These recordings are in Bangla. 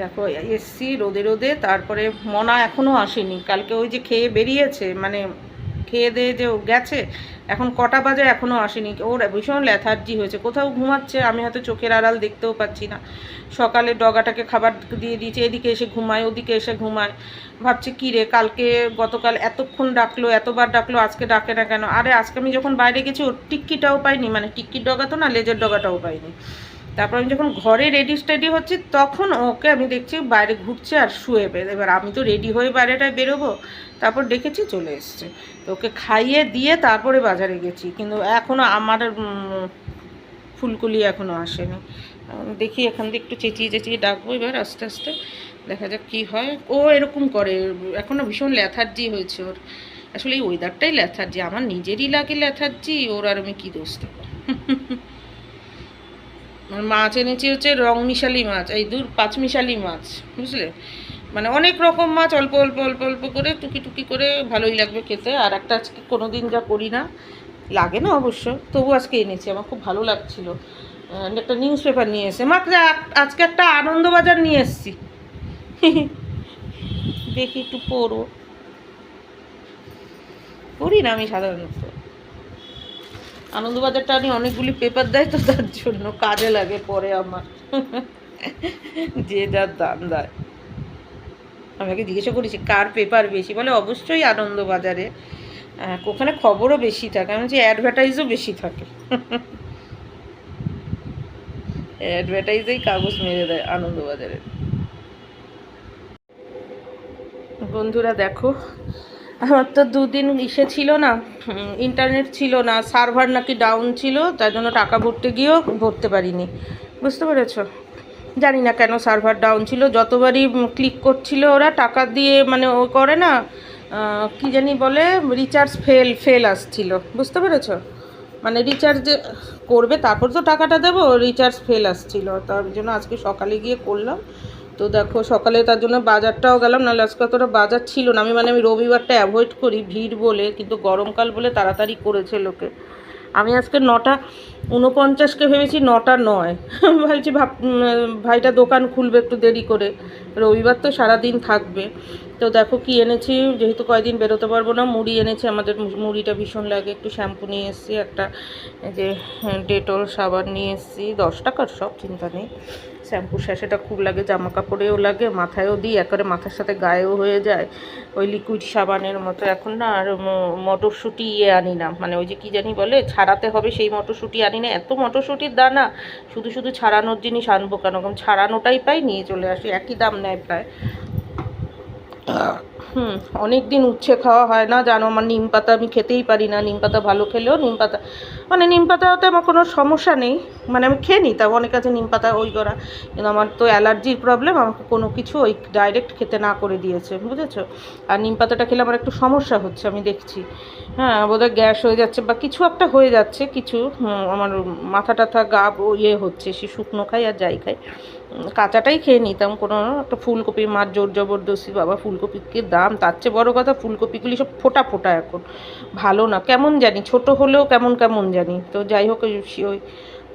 দেখো এসছি রোদে রোদে, তারপরে মনা এখনও আসেনি। কালকে ওই যে খেয়ে বেরিয়েছে, মানে খেয়ে দিয়ে যে গেছে, এখন কটা বাজে এখনও আসেনি। ওর ভীষণ ল্যাথার্জি হয়েছে, কোথাও ঘুমাচ্ছে, আমি হয়তো চোখের আড়াল দেখতেও পাচ্ছি না। সকালে ডগাটাকে খাবার দিয়ে দিয়েছে, এদিকে এসে ঘুমায়, ওদিকে এসে ঘুমায়। ভাবছি কী রে, কালকে গতকাল এতক্ষণ ডাকলো, এতবার ডাকলো, আজকে ডাকে না কেন? আরে আজকে আমি যখন বাইরে গেছি ওর টিক্কিটাও পাইনি, মানে টিক্কির ডগা তো না, লেজের ডগাটাও পাইনি। তারপর আমি যখন ঘরে রেডি স্টেডি হচ্ছি তখন ওকে আমি দেখছি বাইরে ঘুরছে আর শুয়ে এবার আমি তো রেডি হয়ে বাইরেটায় বেরোবো, তারপর দেখেছি চলে এসছে। তো ওকে খাইয়ে দিয়ে তারপরে বাজারে গেছি, কিন্তু এখনও আমার ফুলকুলি এখনও আসেনি। দেখি এখান থেকে একটু চেঁচিয়ে চেঁচিয়ে ডাকবো এবার আস্তে আস্তে, দেখা যাক কী হয়। ও এরকম করে, এখনও ভীষণ ল্যাথার্জি হয়েছে ওর। আসলে এই ওয়েদারটাই ল্যাথার্জি, আমার নিজেরই লাগে ল্যাথার্জি, ওর আর আমি কী দোষ দেবো। মাছ এনেছি হচ্ছে রং মিশালি মাছ, এই পাঁচ মিশালি মাছ, বুঝলে, মানে অনেক রকম মাছ, অল্প অল্প অল্প অল্প করে টুকি টুকি করে, ভালোই লাগবে খেতে। আর একটা আজকে কোনো দিন যা করি না, লাগে না অবশ্য, তবু আজকে এনেছি, আমার খুব ভালো লাগছিলো। একটা নিউজ পেপার নিয়ে এসে মাত্র আজকে একটা আনন্দবাজার নিয়ে এসেছি। দেখি একটু পড়ি না আমি সাধারণত, আনন্দবাজারটা আমি অনেকগুলি পেপার দেয় তো, তার জন্য কাজে লাগে পরে আমার। যে যার দাম দেয়। আমাকে জিজ্ঞাসা করেছি কার পেপার বেশি, বলে অবশ্যই আনন্দবাজারে, ওখানে খবরও বেশি থাকে, আমি বলছি অ্যাডভার্টাইজও বেশি থাকে। অ্যাডভার্টাইজেই কাগজ মেরে দেয় আনন্দবাজারে। বন্ধুরা দেখো, আমার তো দুদিন ছিল না, ইন্টারনেট ছিল না, সার্ভার নাকি ডাউন ছিল, তার জন্য টাকা ভরতে গিয়েও ভরতে পারিনি, বুঝতে পেরেছো? জানি না কেন সার্ভার ডাউন ছিল, যতবারই ক্লিক করছিল ওরা টাকা দিয়ে, মানে ও করে না, কি জানি বলে, রিচার্জ ফেল আসছিল, বুঝতে পেরেছো? মানে রিচার্জ করবে তারপর তো টাকাটা দেবো, রিচার্জ ফেল আসছিল, তার জন্য আজকে সকালে গিয়ে করলাম। তো দেখো সকালে তার জন্য বাজারটাও গেলাম, নাহলে আজকে অতটা বাজার ছিল না। আমি রবিবারটা অ্যাভয়েড করি ভিড় বলে, কিন্তু গরমকাল বলে তাড়াতাড়ি করেছে লোকে। আমি আজকে 9:49কে ভেবেছি, 9টা নয়। ভাবছি ভাইটা দোকান খুলবে একটু দেরি করে, রবিবার তো সারাদিন থাকবে। তো দেখো কি এনেছি, যেহেতু কয়দিন বেরোতে পারবো না, মুড়ি এনেছি, আমাদের মুড়িটা ভীষণ লাগে। একটু শ্যাম্পু নিয়ে এসেছি, একটা যে ডেটল সাবান নিয়ে এসেছি, 10 টাকার, সব চিন্তা নেই। শ্যাম্পু স্যাশেটা খুব লাগে, জামা কাপড়েও লাগে, মাথায়ও দিই, একবারে মাথার সাথে গায়েও হয়ে যায় ওই লিকুইড সাবানের মতো। এখন না আর মটরশুঁটি আনি না, মানে ওই যে কী জানি বলে ছাড়াতে হবে, সেই মটরশুঁটি আনি না। এত মটরশুঁটির দানা, শুধু শুধু ছাড়ানোর জিনিস আনবো কেন, কারণ ছাড়ানোটাই পাই, নিয়ে চলে আসি, একই দাম নেয় প্রায়। অনেক দিন উচ্ছে খাওয়া হয় না জানো, আমার নিম পাতা আমি খেতেই পারি না, নিম পাতা ভালো খেলেও নিম পাতা, মানে নিম পাতাতে আমার কোনো সমস্যা নেই, মানে আমি খেয়ে নিই, তা অনেক আছে নিম পাতা ওই করা, কিন্তু আমার তো অ্যালার্জির প্রবলেম, আমাকে কোনো কিছু ওই ডাইরেক্ট খেতে না করে দিয়েছে, বুঝেছো? আর নিম পাতাটা খেলে আমার একটু সমস্যা হচ্ছে, আমি দেখছি, হ্যাঁ বোধহয় গ্যাস হয়ে যাচ্ছে বা কিছু একটা হয়ে যাচ্ছে, কিছু আমার মাথা টাথা গা হচ্ছে, সে শুকনো খাই আর যাই খাই, কাঁচাটাই খেয়ে নিতাম। কোনো একটা ফুলকপি মার জোর জবরদস্তি, বাবা ফুলকপির দাম, তার চেয়ে বড়ো কথা ফুলকপিগুলি সব ফোটা ফোটা, এখন ভালো না, কেমন জানি, ছোট হলেও কেমন কেমন জানি। তো যাই হোক, ওই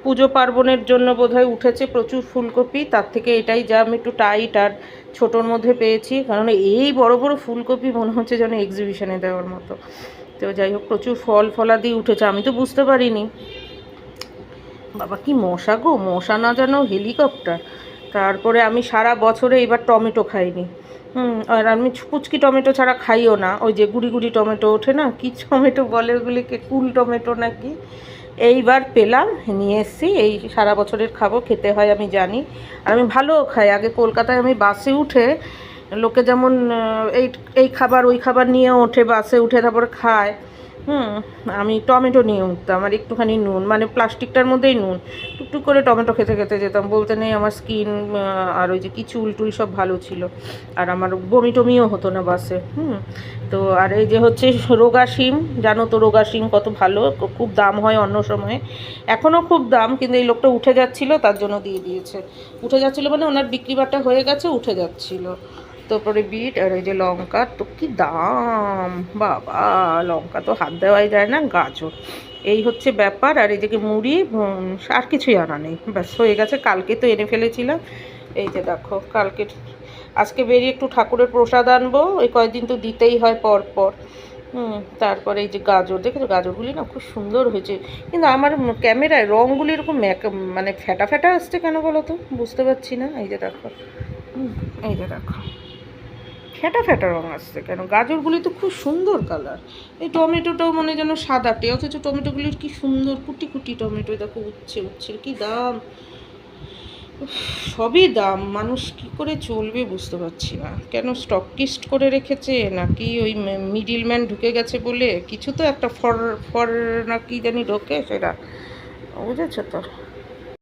পুজো পার্বণের জন্য বোধহয় উঠেছে প্রচুর ফুলকপি, তার থেকে এটাই যা আমি একটু টাইট আর ছোটোর মধ্যে পেয়েছি, কারণ এই বড় বড় ফুলকপি মনে হচ্ছে যেন এক্সিবিশনে দেওয়ার মতো। তো যাই হোক, প্রচুর ফলাদি উঠেছে, আমি তো বুঝতে পারিনি। বাবা কি মশা গো, মশা না যেন হেলিকপ্টার। তারপরে আমি সারা বছরে এবার টমেটো খাইনি, আর আমি পুচকি টমেটো ছাড়া খাইও না, ওই যে গুড়ি গুড়ি টমেটো ওঠে না, কি টমেটো বলে ওগুলিকে, কুল টমেটো নাকি, এইবার পেলাম, নিয়ে এসেছি, এই সারা বছরের খাবো, খেতে হয় আমি জানি, আর আমি ভালোও খাই। আগে কলকাতায় আমি বাসে উঠে, লোকে যেমন এই এই খাবার ওই খাবার নিয়ে ওঠে, বাসে উঠে তারপরে খায়, আমি টমেটো নিয়ে উঠতাম, আর একটুখানি নুন, মানে প্লাস্টিকটার মধ্যেই নুন, টুকটুক করে টমেটো খেতে খেতে যেতাম, বলতে নেই আমার স্কিন আর ওই যে কি চুল টুল সব ভালো ছিল, আর আমার বমি টমিও হতো না বাসে। তো আর এই যে হচ্ছে রোগা শিম, জানো তো রোগা শিম কত ভালো, খুব দাম হয় অন্য সময়ে, এখনও খুব দাম, কিন্তু এই লোকটা উঠে যাচ্ছিলো তার জন্য দিয়ে দিয়েছে, উঠে যাচ্ছিলো মানে ওনার বিক্রি বাট্টা হয়ে গেছে, উঠে যাচ্ছিলো। তারপরে বিট, আর এই যে লঙ্কা, তো কি দাম বাবা, লঙ্কা তো হাত দেওয়াই যায় না, গাজর, এই হচ্ছে ব্যাপার। আর এদিকে মুড়ি, আর কিছুই আনা নেই, ব্যাস হয়ে গেছে, কালকে তো এনে ফেলেছিলাম, এই যে দেখো কালকে আজকে বেরিয়ে একটু ঠাকুরের প্রসাদ আনবো, এই কয়েকদিন তো দিতেই হয় পর পর। তারপরে এই যে গাজর, দেখেছো গাজরগুলি না খুব সুন্দর হয়েছে, কিন্তু আমার ক্যামেরায় রঙগুলি এরকম মানে ফ্যাটা ফ্যাটা আসছে কেন বলো তো, বুঝতে পারছি না। এই যে দেখো, এই যে দেখো ফ্যাটা ফ্যাটা রঙ আসছে কেন, গাজরগুলি তো খুব সুন্দর কালার। এই টমেটোটাও মনে যেন সাদাটে, অথচ টমেটোগুলির কি সুন্দর কুটি কুটি টমেটো, দেখো উচ্ছে উচ্ছে কি দাম, সবই দাম, মানুষ কি করে চলবে বুঝতে পারছি না। কেন স্টকিস্ট করে রেখেছে নাকি ওই মিডিলম্যান ঢুকে গেছে বলে, কিছু তো একটা ফর ফর না কি জানি ঢোকে সেটা, বুঝেছো তো।